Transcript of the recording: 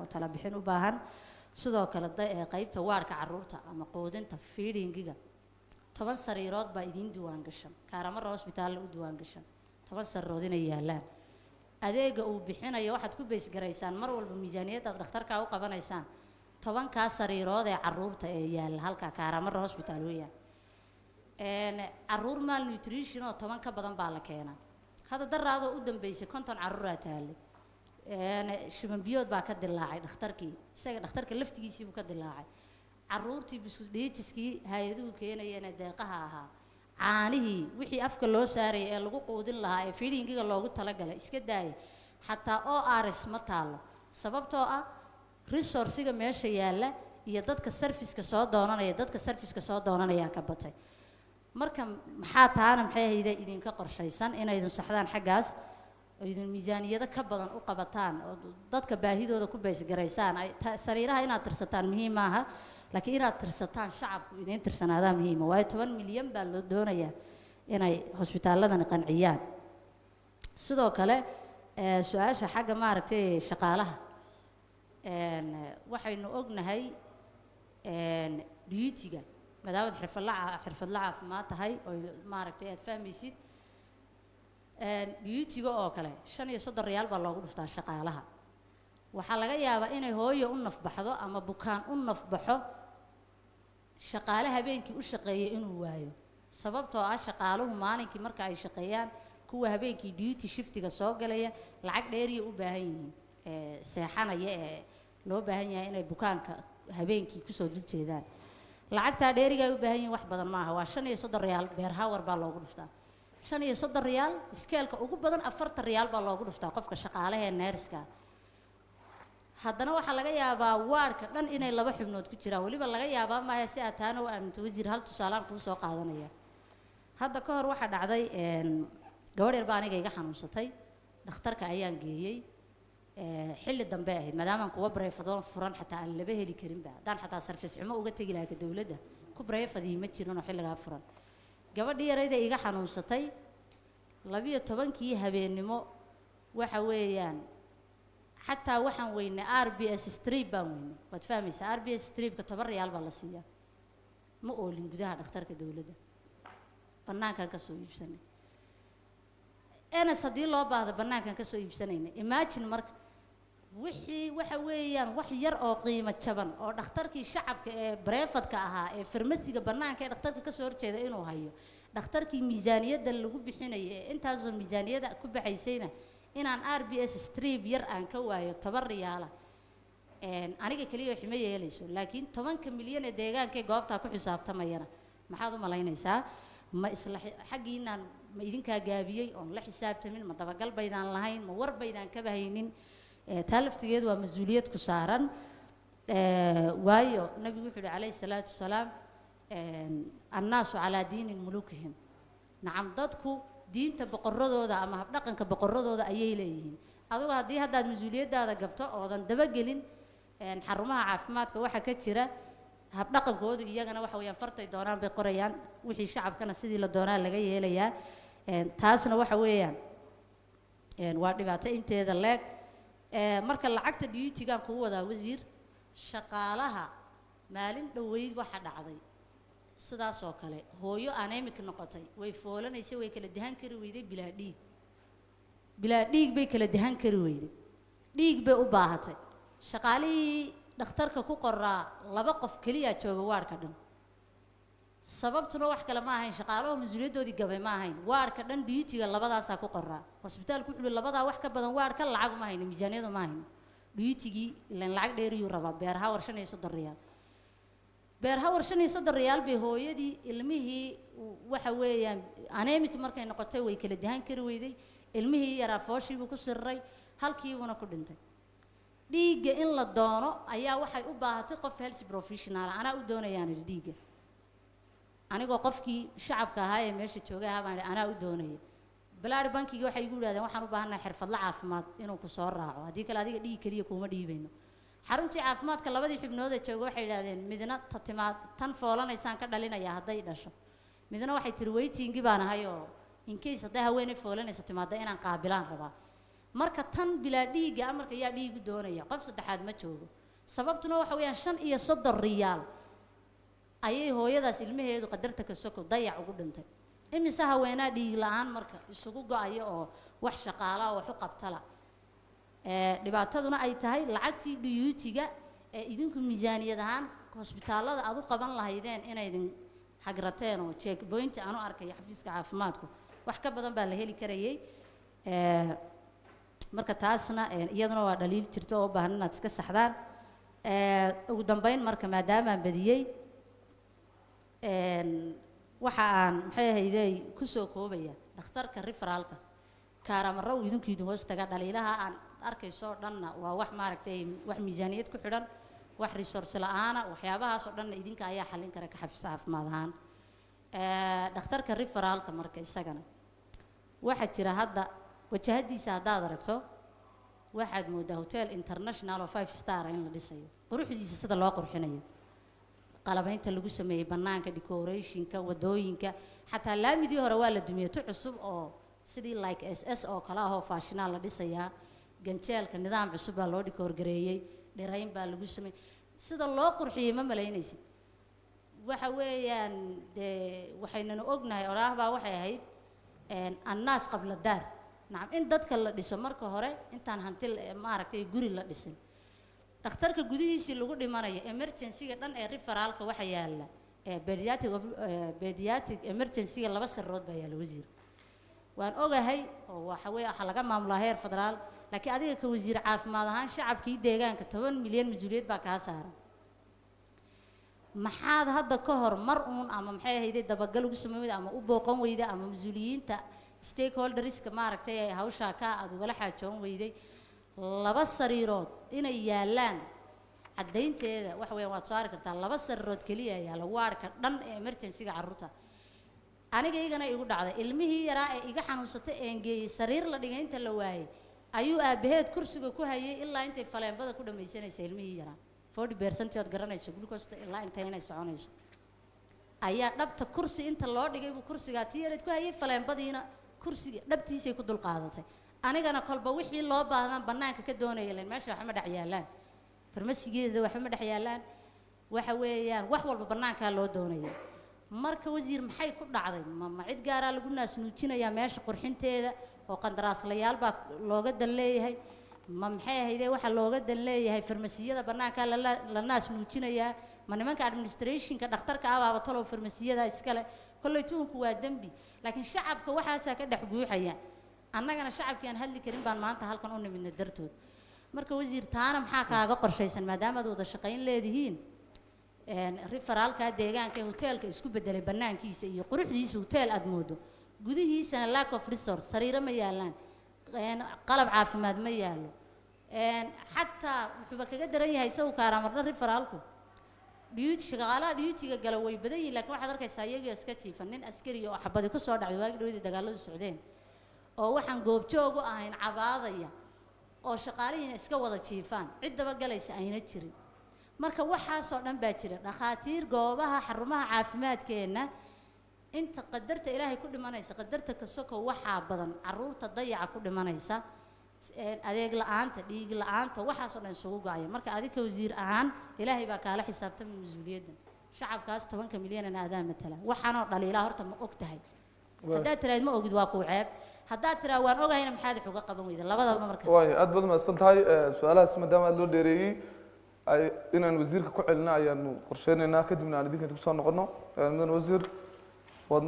oo tala bixin u baahan sidoo kale qaybta waarka carruurta ama quudinta feedingiga 10 sariirood baa idin diiwaan gashan Kaaramar Hospital u diiwaan gashan 10 sariirood inay yaalaan adeega uu bixinayo waxaad ku beys garaysaan mar walba miisaaniyada dhakhtarka u qabanaysaan 10 ka sariirood ee carruurta ee yaal halka Kaaramar Hospital weeyaan carruur malnutrition oo 10 ka badan baa la keenaa hada daraado u dambeysay 50 carruur taale shiban biyood baa ka dilaacay dhakhtarkii isaga dhakhtarka laftigiisii buu ka dilaacay carruurtii biskuudhiijiskii hay'aduhu keenayeen deeqaha ahaa caanihii wixii afka loo saaray ee lagu quudin lahaa ee feedingiga loogu talagalay iska daayay xataa ORS ma taalo sababtoo ah resource-ga meesha yaala iyo dadka service-ka soo doonanaya ka batay marka maxaa taana maxay hay'ada idinka qorshaysan inay idin saxdaan xaggaas idin miisaaniyada ka badan u qabataan oo dadka baahidooda ku beys garaysaan sariiraha inaad tirsataan muhiim maaha laakiin inaad tirsataan shacabku idin tirsanaadaan muhiim waayo 10 milyan baa loo doonayaa inay hospitaaladana qanciyaan sidoo kale su'aasha xagga maaragtay shaqaalaha waxaynu ognahay duty-ga maadaama xirfadla caafimaad tahay oo maaragtay aad fahmaysid duty-ga oo kale 35 riyaal baa loogu dhuftaa shaqaalaha waxa laga yaabaa inay hooyo u nafbaxdo ama bukaan u nafbaxo shaqaale habeenkii u shaqeeyo inuu waayo sababtoo ah shaqaaluhu maalinkii marka ay shaqeeyaan kuwa habeenkii duty shiftiga soo galaya lacag dheeriya u baahan yihiin seexanaya ee loo baahan yahay inay bukaanka habeenkii ku soo duljeedaan lacagta dheeriga ay u baahan yihiin wax badan maaha waa 35 riyaal beer hour baa loogu dhuftaa 35 riyaal iskeelka ugu badan 40 riyaal baa loogu dhuftaa qofka shaqaalaha ee neerska haddana waxa laga yaabaa waarka dhan inay laba xubnood ku jiraan waliba laga yaabaa maaha si aad taana u aaminto wasiir hal tusaalaan ku soo qaadanaya hadda ka hor waxa dhacday gabadh yar baa aniga iga xanuunsatay dhakhtarka ayaan geeyay xilli dambe ahayd maadaama kuwa bareefadoon furan xataa aan laba heli karin ba daan xataa service xumo uga tagi lahaa dawladda ku bareefadii ma jirin oo xilliga furan gabadhii yarayda iga xanuunsatay 12kii habeenimo waxa weeyaan حتى وحن وين RBS strip بان وين وتفهمي RBS strip كتبر ريال بالله سيا ما أقولين جدها دكتور كدولة ده بنان كان كسو يبسني أنا صديق الله بعد بنان كان كسو يبسنين imagine مرك وحويان وحير أو قيمة شبان أو دكتور كي شعب بريفت كأها فرمسي كبنان كي دكتور كسور كذا إنه هايو دكتور كي ميزانية ده اللي جوب بحنا أنت هذا الميزانية ده كوب حيسينه inaan RBS strip yar aan ka waayo 10 riyaal aniga kaliya ximay yeelayso laakiin 10 milyan ee deegaanka goobta ku xisaabtamayana maxaad u malaynaysaa ma isla xaqiinaan ma idinka gaabiyay oo la xisaabtamin ma dabagal baydaan lahayn ma war baydaan ka bahaynin talaftigeedu waa mas'uuliyad ku saaran waayo nabigu wuxuu calayhi salaatu wasalaam annaasu ala diinin mulukihim nacam dadku diinta boqoradooda ama habdhaqanka boqoradooda ayay leeyihiin adigu hadii haddaad mas'uuliyadaada gabto oodan daba gelin xarumaha caafimaadka waxa ka jira habdhaqankoodu iyagana waxa weeyaan fartay doonaan bay qorayaan wixii shacabkana sidii la doonaa laga yeelayaa taasna waxa weeyaan waa dhibaato inteeda leeg marka lacagta duty-ga ku wada wasiir shaqaalaha maalin dhaweyd waxa dhacday sidaas oo kale hooyo anemic noqotay way foolanaysa way kala dahan kari weyday bilaa dhiig bay kala dahan kari weyday dhiig bay u baahatay shaqaalihii dhakhtarka ku qoraa 2 qof kaliya jooga waarka dhan sababtuna wax kale ma ahayn shaqaaluhu mas'uuliyadoodii gabay ma ahayn waarka dhan duty-ga labadaas ku qoraa hospitaalku wuxuu labadaa wax ka badan waarka lacag ma ahayn miisaaniyadu ma ahayn duty-gii ilaan lacag dheer iyuu rabaa beer hour 35 riyaal beer hour 35 riyaal bay hooyadii ilmihii waxa weeyaan anemic markay noqotay way kala dahan kari weyday ilmihii yaraa fooshii buu ku sirray halkiibuna ku dhintay dhiigga in la doono ayaa waxay u baahatay qof health professional ana u doonayaan dhiigga anigoo qofkii shacabka ahaa ee meesha joogay ahaa ana u doonayay balaar bankiga waxay igu yiraahdeen waxaan u baahanahay xirfadle caafimaad inuu ku soo raaco hadii kale adiga dhiig kaliya kuma dhiibayno xaruntii caafimaadka labadii xubnood ee jooga waxay yiraahdeen midna tatimaad tan foolanaysaan ka dhalinaya haday dhasho midna waxay tiri waiting baan ahay oo in case haday haweeney foolanaysa timaada inaan qaabilaan rabaa marka tan bilaa dhiiga amarka yaa dhiigu doonaya qof saddexaad ma joogo sababtuna waxa weeyaan 35 riyaal ayay hooyadaas ilmaheedu qadarta ka soko dayac ugu dhintay imise haweenaa dhiig la'aan marka isugu go'ayo oo wax shaqaala oo wax u qabtala dhibaataduna ay tahay lacagtii dhiyuutiga ee idinku miisaaniyad ahaan hospitaalada aad u qaban lahaydeen inaydin xagrateen oo checkpoint aanu arkay xafiiska caafimaadku wax ka badan baa la heli karayay marka taasna iyaduna waa dhaliil jirto oo baahan inaad iska saxdaan ugu dambeyn marka maadaama aan badiyay waxa aan maxay ahaydey ku soo koobaya dhakhtarka referalka kaaramarro uu idinku hoos taga dhaliilaha aan arkayso dhanna waa wax maaragtay wax miisaaniyad ku xidhan wax resource la'aana waxyaabahaas oo dhanna idinka ayaa xallin kara ka xafiis caafimaad ahaan dhakhtarka referalka marka isagana waxa jira hadda wajahadiisa haddaad aragto waxaad moodaa hotel international oo 5 star in la dhisayo quruxdiisa sida loo qurxinayo qalabaynta lagu sameeyay banaanka decorationka wadooyinka xataa laamidii hore waa la dumiyay tu cusub oo sidii like SS oo kala ah oo faashinaal la dhisayaa ganjeelka nidaam cusub baa loo decor gareeyay dhirayn baa lagu sameeyay sida loo qurxiyay ma malaynaysid waxa weeyaan waxayna ognahay oraahba waxay ahayd annaas qabla daar nacam in dadka la dhiso marka hore intaan hanti maaragtay guri la dhisin dhakhtarka gudihiisii lagu dhimanayo emergency-ga dhan ee referalka waxa yaala pediatric emergency-ga 2 sirrood baa yaala wasiir waan ogahay oo waxa waxa laga maamulaa heer federaal laakiin adiga ka wasiir caafimaad ahaan shacabkii deegaanka 10 milyan mas'uuliyad baa ka saaran maxaad hadda ka hor mar uun ama maxay ahaydee dabagal ugu sameeyay ama u booqan weyda ama mas'uuliyiinta stakeholderska maaragtay ay hawsha ka aad ugala xaajoon weyday 2 sariirood inay yaalaan caddaynteeda waxa weeyaan waad soo arki kartaa 2 sariirood kaliya yaala waarka dhan ee emergency-ga carruurta aniga igana igu dhacday ilmihii yaraa ee iga xanuunsatay ee geeyay sariir la dhigay inta la waayay ayuu aabaheed kursiga ku hayay ilaa intay faleenbada ku dhamaysanaysa ilmihii yaraa 40% ood garanayso glucose ilaa intay inay soconayso ayaa dhabta kursi inta loo dhigay buu kursiga tiyareed ku hayay faleenbadiina kursiga dhabtiisay ku dul qaadatay anigana kolba wixii loo baahan banaanka ka doonayay leen meesha waxa ma dhax yaalaan farmasigeeda waxa ma dhax yaalaan waxa weeyaan wax walba banaanka loo doonayay marka wasiir maxay ku dhacday ma cid gaar ah lagu naas nuujinaya meesha qurxinteeda oo qandaraaslayaal baa looga dan leeyahay ma maxay ahaydee waxa looga dan leeyahay farmasiyada banaanka la naas nuujinaya ma nimanka administrationka dhakhtarka abaaba talow farmasiyada iskale kolley tuunku waa dambi laakiin shacabka waxaasa ka dhex guuxaya annagana shacabkii aan hadli karin baan maanta halkan u nimidna dartood marka wasiir taana maxaa kaaga qorshaysan maadaama aad wada shaqayn leedihiin referalka deegaanka ee hotelka isku bedelay banaankiisa iyo quruxdiisa hotel aad moodo gudihiisana lack of resource sariiro ma yaalaan qalab caafimaad ma yaalo xataa wuxuu kaga daran yahay isagu kaaramarna referalku duty shaqaalaha duty-ga gala way badan yihiin laakiin waxaad arkaysaa iyagoo iska jiifan nin askari oo xabadi ku soo dhacay waagi dhawada dagaaladu socdeen oo waxaan goobjoog u ahayn cabaadaya oo shaqaalihiina iska wada jiifaan cid daba galaysa ayna jirin marka waxaasoo dhan baa jira dhakhaatiir goobaha xarumaha caafimaadkeena inta qadarta ilaahay ku dhimanaysa qadarta ka soko waxaa badan carruurta dayaca ku dhimanaysa adeeg la'aanta dhiig la'aanta waxaasoo dhan isugu go'aya marka adiga wasiir ahaan ilaahay baa kaala xisaabtamay mas'uuliyaddan shacabkaas 10 milyan aadaa matala waxaanoo dhaliilaa horta ma og tahay haddaad tiraad ma ogid waa ku ceeb haddaad tiraa waan ogahayna maxaad wax uga qaban weyda labadaba marka waay aad baad mahadsan tahay su'aalahaas maadaama aad loo dheereeyey inaan wasiirka ku celina ayaanu qorsheynaynaa kadibna aan idinka ku soo noqono mudan wasiir waad